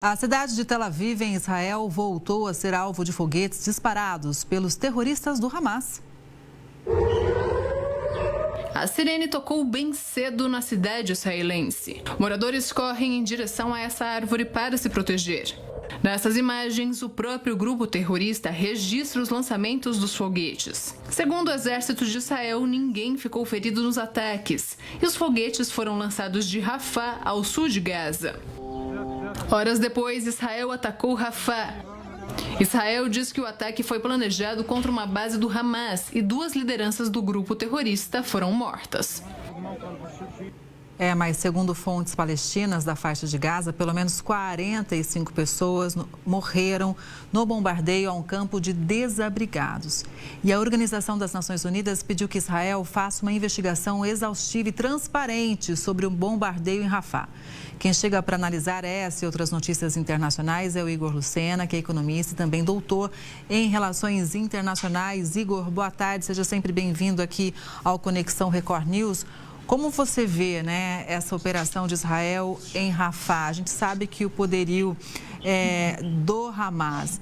A cidade de Tel Aviv, em Israel, voltou a ser alvo de foguetes disparados pelos terroristas do Hamas. A sirene tocou bem cedo na cidade israelense. Moradores correm em direção a essa árvore para se proteger. Nessas imagens, o próprio grupo terrorista registra os lançamentos dos foguetes. Segundo o exército de Israel, ninguém ficou ferido nos ataques. E os foguetes foram lançados de Rafah, ao sul de Gaza. Horas depois, Israel atacou Rafah. Israel diz que o ataque foi planejado contra uma base do Hamas e 2 lideranças do grupo terrorista foram mortas. Mas segundo fontes palestinas da faixa de Gaza, pelo menos 45 pessoas morreram no bombardeio a um campo de desabrigados. E a Organização das Nações Unidas pediu que Israel faça uma investigação exaustiva e transparente sobre o bombardeio em Rafah. Quem chega para analisar essa e outras notícias internacionais é o Igor Lucena, que é economista e também doutor em Relações Internacionais. Igor, boa tarde, seja sempre bem-vindo aqui ao Conexão Record News. Como você vê, essa operação de Israel em Rafah? A gente sabe que o poderio do Hamas,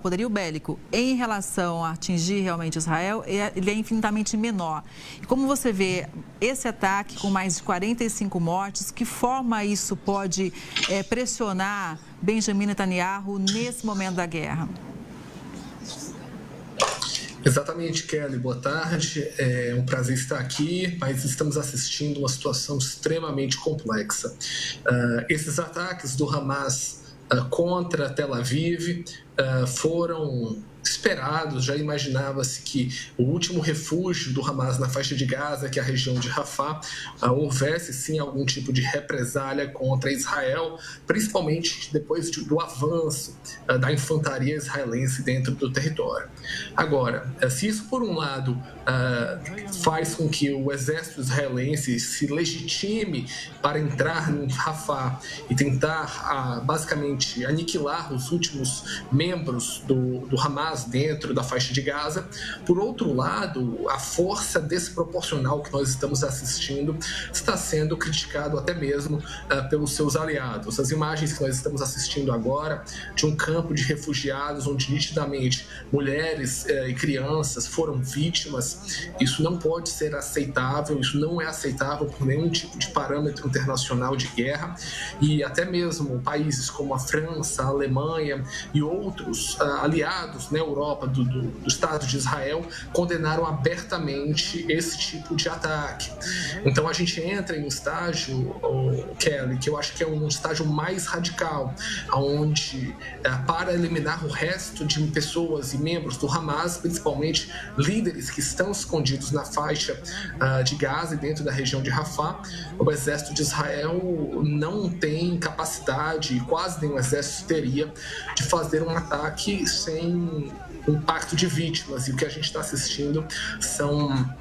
poderio bélico, em relação a atingir realmente Israel, ele é infinitamente menor. E como você vê esse ataque com mais de 45 mortes, que forma isso pode pressionar Benjamin Netanyahu nesse momento da guerra? Exatamente, Kelly. Boa tarde. É um prazer estar aqui, mas estamos assistindo uma situação extremamente complexa. Esses ataques do Hamas contra Tel Aviv foram esperados. Já imaginava-se que o último refúgio do Hamas na faixa de Gaza, que é a região de Rafah, houvesse sim algum tipo de represália contra Israel, principalmente depois do avanço da infantaria israelense dentro do território. Agora, se isso por um lado faz com que o exército israelense se legitime para entrar em Rafah e tentar basicamente aniquilar os últimos membros do Hamas dentro da faixa de Gaza. Por outro lado, a força desproporcional que nós estamos assistindo está sendo criticado até mesmo pelos seus aliados. As imagens que nós estamos assistindo agora de um campo de refugiados onde nitidamente mulheres e crianças foram vítimas, isso não pode ser aceitável, isso não é aceitável por nenhum tipo de parâmetro internacional de guerra, e até mesmo países como a França, a Alemanha e outros aliados na Europa do Estado de Israel condenaram abertamente esse tipo de ataque. Então a gente entra em um estágio, Kelly, que eu acho que é um estágio mais radical, onde para eliminar o resto de pessoas e membros do Hamas, principalmente líderes que estão escondidos na faixa de Gaza e dentro da região de Rafah, o exército de Israel não tem capacidade, quase nenhum exército teria, de fazer um ataque sem impacto de vítimas, e o que a gente está assistindo são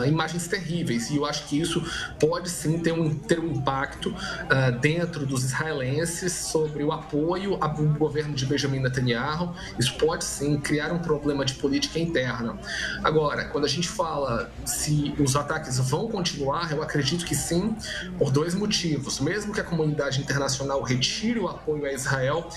imagens terríveis, e eu acho que isso pode sim ter um impacto dentro dos israelenses sobre o apoio ao governo de Benjamin Netanyahu. Isso pode sim criar um problema de política interna. Agora, quando a gente fala se os ataques vão continuar, eu acredito que sim, por 2 motivos. Mesmo que a comunidade internacional retire o apoio a Israel,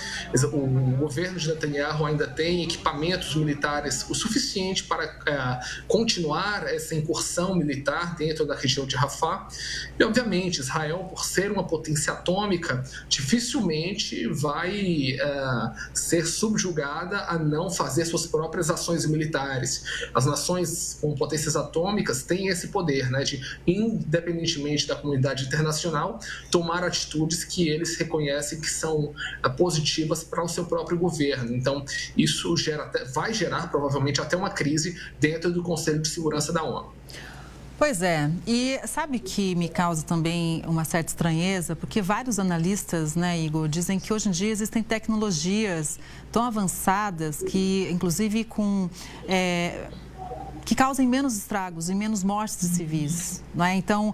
o governo de Netanyahu ainda tem equipamentos militares o suficiente para continuar essa incursão militar dentro da região de Rafah. E, obviamente, Israel, por ser uma potência atômica, dificilmente vai ser subjugada a não fazer suas próprias ações militares. As nações com potências atômicas têm esse poder, de, independentemente da comunidade internacional, tomar atitudes que eles reconhecem que são positivas para o seu próprio governo. Então, isso vai gerar, provavelmente, até uma crise dentro do Conselho de Segurança da ONU. Pois é, e sabe que me causa também uma certa estranheza, porque vários analistas, Igor, dizem que hoje em dia existem tecnologias tão avançadas que, inclusive, que causem menos estragos e menos mortes de civis, Então,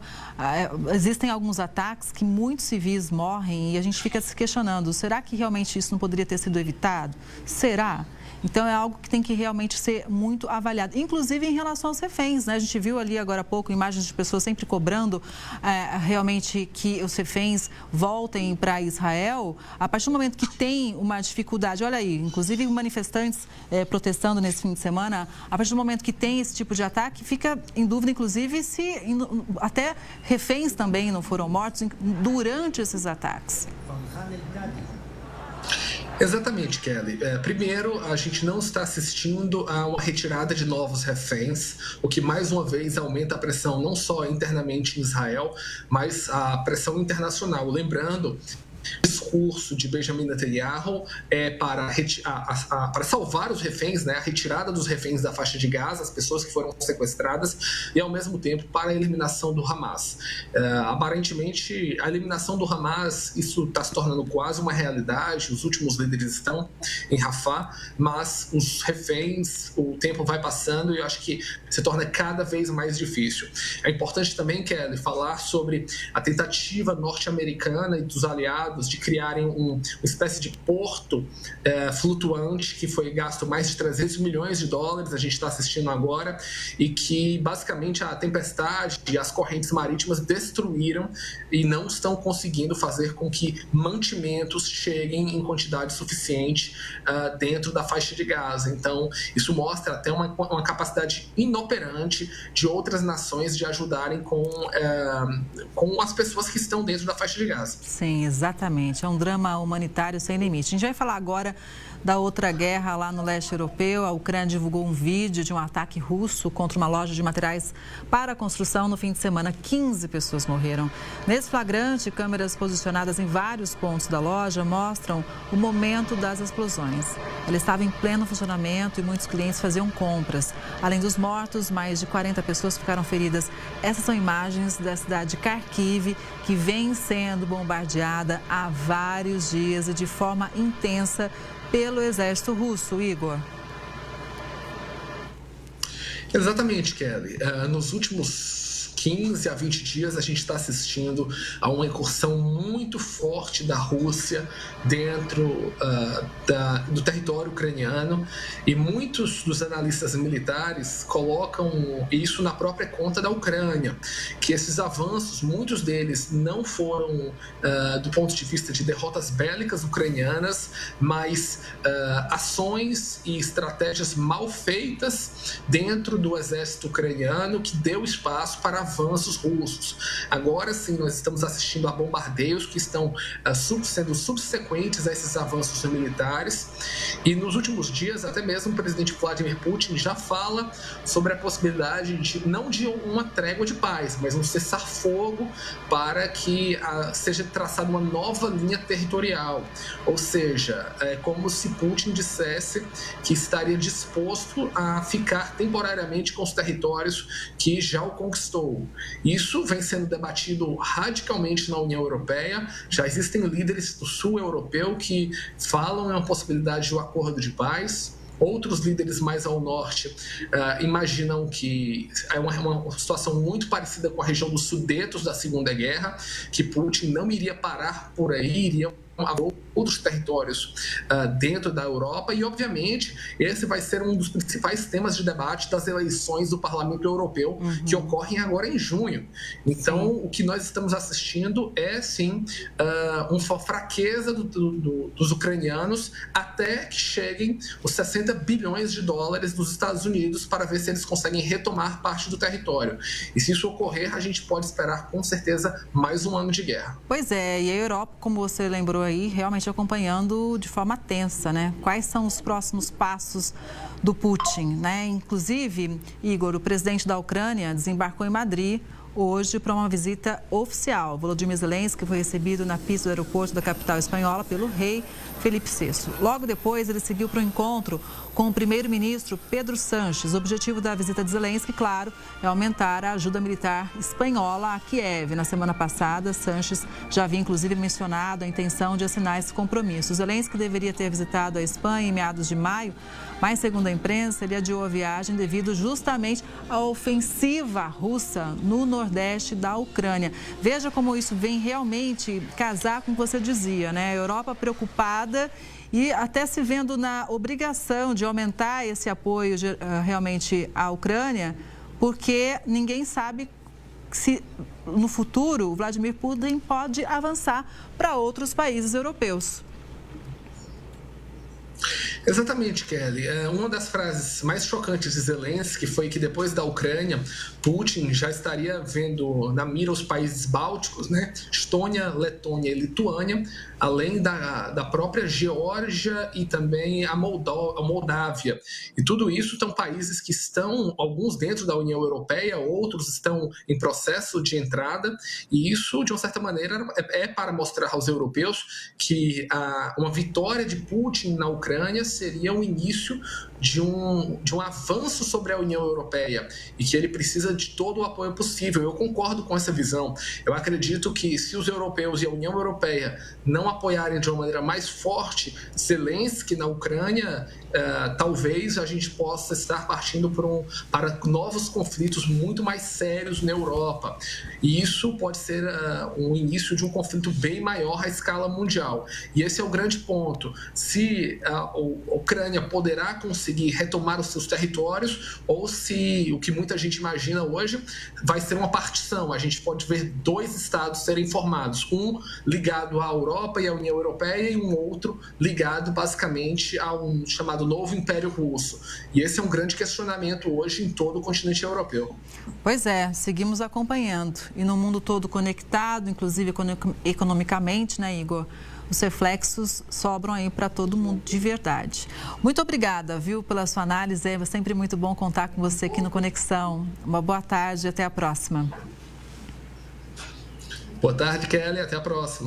existem alguns ataques que muitos civis morrem e a gente fica se questionando, será que realmente isso não poderia ter sido evitado? Será? Então, é algo que tem que realmente ser muito avaliado, inclusive em relação aos reféns, né? A gente viu ali agora há pouco imagens de pessoas sempre cobrando realmente que os reféns voltem para Israel. A partir do momento que tem uma dificuldade, olha aí, inclusive manifestantes protestando nesse fim de semana, a partir do momento que tem esse tipo de ataque, fica em dúvida, inclusive, se até reféns também não foram mortos durante esses ataques. Exatamente, Kelly. Primeiro, a gente não está assistindo a uma retirada de novos reféns, o que mais uma vez aumenta a pressão não só internamente em Israel, mas a pressão internacional. Lembrando, o discurso de Benjamin Netanyahu é para salvar os reféns, né, a retirada dos reféns da faixa de Gaza, as pessoas que foram sequestradas, e ao mesmo tempo para a eliminação do Hamas. Aparentemente, a eliminação do Hamas, isso está se tornando quase uma realidade, os últimos líderes estão em Rafah, mas os reféns, o tempo vai passando e eu acho que se torna cada vez mais difícil. É importante também, Kelly, falar sobre a tentativa norte-americana e dos aliados de criarem uma espécie de porto flutuante que foi gasto mais de 300 milhões de dólares, a gente está assistindo agora, e que basicamente a tempestade e as correntes marítimas destruíram e não estão conseguindo fazer com que mantimentos cheguem em quantidade suficiente dentro da faixa de Gaza. Então, isso mostra até uma capacidade inoperante de outras nações de ajudarem com as pessoas que estão dentro da faixa de Gaza. Sim, exatamente. É um drama humanitário sem limite. A gente vai falar agora da outra guerra lá no leste europeu. A Ucrânia divulgou um vídeo de um ataque russo contra uma loja de materiais para a construção no fim de semana. 15 pessoas morreram. Nesse flagrante, câmeras posicionadas em vários pontos da loja mostram o momento das explosões. Ela estava em pleno funcionamento e muitos clientes faziam compras. Além dos mortos, mais de 40 pessoas ficaram feridas. Essas são imagens da cidade de Kharkiv, que vem sendo bombardeada há vários dias e de forma intensa pelo exército russo, Igor. Exatamente, Kelly. Nos últimos 15 a 20 dias, a gente está assistindo a uma incursão muito forte da Rússia dentro do território ucraniano, e muitos dos analistas militares colocam isso na própria conta da Ucrânia, que esses avanços, muitos deles não foram do ponto de vista de derrotas bélicas ucranianas, mas ações e estratégias mal feitas dentro do exército ucraniano que deu espaço para avanços russos. Agora sim, nós estamos assistindo a bombardeios que estão sendo subsequentes a esses avanços militares, e nos últimos dias até mesmo o presidente Vladimir Putin já fala sobre a possibilidade não de uma trégua de paz, mas um cessar-fogo para que seja traçada uma nova linha territorial. Ou seja, é como se Putin dissesse que estaria disposto a ficar temporariamente com os territórios que já o conquistou. Isso vem sendo debatido radicalmente na União Europeia. Já existem líderes do sul europeu que falam em uma possibilidade de um acordo de paz. Outros líderes mais ao norte imaginam que é uma situação muito parecida com a região dos Sudetos da Segunda Guerra, que Putin não iria parar por aí, iria a outros territórios dentro da Europa, e obviamente esse vai ser um dos principais temas de debate das eleições do Parlamento Europeu, que ocorrem agora em junho. Então, o que nós estamos assistindo é sim uma fraqueza dos ucranianos até que cheguem os 60 bilhões de dólares dos Estados Unidos para ver se eles conseguem retomar parte do território. E se isso ocorrer, a gente pode esperar com certeza mais um ano de guerra. Pois é, e a Europa, como você lembrou aí, realmente acompanhando de forma tensa, né? Quais são os próximos passos do Putin, né? Inclusive, Igor, o presidente da Ucrânia desembarcou em Madrid hoje para uma visita oficial. Volodymyr Zelensky foi recebido na pista do aeroporto da capital espanhola pelo rei Felipe VI. Logo depois, ele seguiu para o encontro com o primeiro-ministro Pedro Sánchez. O objetivo da visita de Zelensky, claro, é aumentar a ajuda militar espanhola a Kiev. Na semana passada, Sánchez já havia inclusive mencionado a intenção de assinar esse compromisso. Zelensky deveria ter visitado a Espanha em meados de maio, mas, segundo a imprensa, ele adiou a viagem devido justamente à ofensiva russa no nordeste nordeste da Ucrânia. Veja como isso vem realmente casar com o que você dizia, né? A Europa preocupada e até se vendo na obrigação de aumentar esse apoio realmente à Ucrânia, porque ninguém sabe se no futuro o Vladimir Putin pode avançar para outros países europeus. Exatamente, Kelly. Uma das frases mais chocantes de Zelensky foi que depois da Ucrânia, Putin já estaria vendo na mira os países bálticos, né? Estônia, Letônia e Lituânia, além da própria Geórgia e também a Moldávia. E tudo isso são países que estão, alguns dentro da União Europeia, outros estão em processo de entrada, e isso, de uma certa maneira, é para mostrar aos europeus que uma vitória de Putin na Ucrânia seria o início de um avanço sobre a União Europeia e que ele precisa de todo o apoio possível. Eu concordo com essa visão. Eu acredito que se os europeus e a União Europeia não apoiarem de uma maneira mais forte Zelensky na Ucrânia, talvez a gente possa estar partindo para novos conflitos muito mais sérios na Europa. E isso pode ser um início de um conflito bem maior à escala mundial. E esse é o grande ponto. Se a Ucrânia poderá conseguir retomar os seus territórios ou se o que muita gente imagina hoje vai ser uma partição. A gente pode ver dois estados serem formados, um ligado à Europa e à União Europeia e um outro ligado basicamente a um chamado Novo Império Russo. E esse é um grande questionamento hoje em todo o continente europeu. Pois é, seguimos acompanhando. E no mundo todo conectado, inclusive economicamente, né, Igor? Os reflexos sobram aí para todo mundo de verdade. Muito obrigada, viu, pela sua análise. É sempre muito bom contar com você aqui no Conexão. Uma boa tarde e até a próxima. Boa tarde, Kelly. Até a próxima.